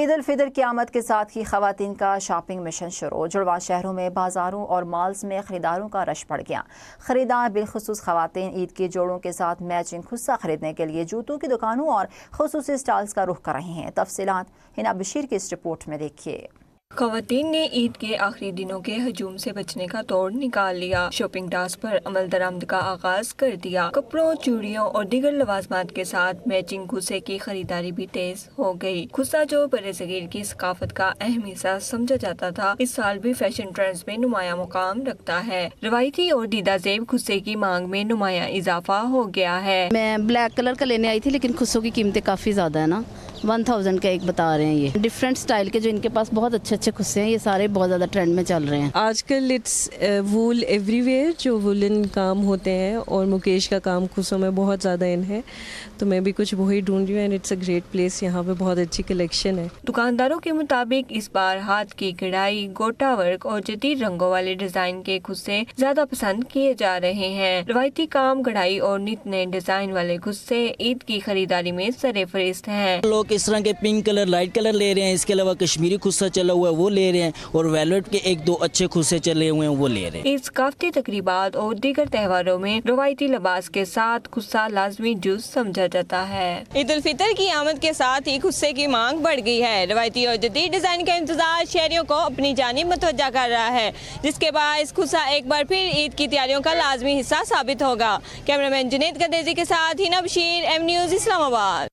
عید الفطر کی آمد کے ساتھ ہی خواتین کا شاپنگ مشن شروع۔ جڑواں شہروں میں بازاروں اور مالز میں خریداروں کا رش بڑھ گیا۔ خریدار بالخصوص خواتین عید کے جوڑوں کے ساتھ میچنگ خصہ خریدنے کے لیے جوتوں کی دکانوں اور خصوصی سٹالز کا رخ کر رہے ہیں۔ تفصیلات ہنا بشیر کی اس رپورٹ میں دیکھیے۔ خواتین نے عید کے آخری دنوں کے ہجوم سے بچنے کا توڑ نکال لیا۔ شاپنگ ٹاسک پر عمل درآمد کا آغاز کر دیا۔ کپڑوں، چوڑیوں اور دیگر لوازمات کے ساتھ میچنگ خصے کی خریداری بھی تیز ہو گئی۔ خصہ جو برصغیر کی ثقافت کا اہم حصہ سمجھا جاتا تھا، اس سال بھی فیشن ٹرینڈز میں نمایاں مقام رکھتا ہے۔ روایتی اور دیدہ زیب خصے کی مانگ میں نمایاں اضافہ ہو گیا ہے۔ میں بلیک کلر کا لینے آئی تھی، لیکن خصوں کی قیمتیں کافی زیادہ ہے نا، 1000 کا ایک بتا رہے ہیں۔ یہ ڈفرینٹ سٹائل کے جو ان کے پاس بہت اچھے خصے ہیں، یہ سارے بہت زیادہ ٹرینڈ میں چل رہے ہیں۔ آج کل اٹس وول ایوری ویئر، جو وولن کام ہوتے ہیں، اور مکیش کا کام خصوں میں بہت زیادہ ان ہے، تو میں بھی کچھ وہی ڈھونڈ رہی ہوں، and it's a great place. یہاں پہ بہت اچھی کلیکشن ہے۔ دکانداروں کے مطابق اس بار ہاتھ کی کڑھائی، گوٹا ورک اور جدید رنگوں والے ڈیزائن کے خصے زیادہ پسند کیے جا رہے ہیں۔ روایتی کام، کڑھائی اور نت نئے ڈیزائن والے خصے عید کی خریداری میں سر فہرست ہیں۔ لوگ اس طرح کے پنک کلر، لائٹ کلر لے رہے ہیں، اس کے علاوہ کشمیری خصہ چلا ہوا ہے وہ لے رہے ہیں، اور ویلوٹ کے 1-2 اچھے خصے چلے ہوئے ہیں وہ لے رہے ہیں۔ اس ثقافتی تقریبات اور دیگر تہواروں میں روایتی لباس کے ساتھ خصہ لازمی جز سمجھا جاتا ہے۔ عید الفطر کی آمد کے ساتھ ہی خصے کی مانگ بڑھ گئی ہے۔ روایتی اور جدید ڈیزائن کا امتزاج شہریوں کو اپنی جانب متوجہ کر رہا ہے، جس کے باعث خصہ ایک بار پھر عید کی تیاریوں کا لازمی حصہ ثابت ہوگا۔ کیمرہ مین جنید قدیزی کے ساتھ ہینا بشیر، ایم نیوز، اسلام آباد۔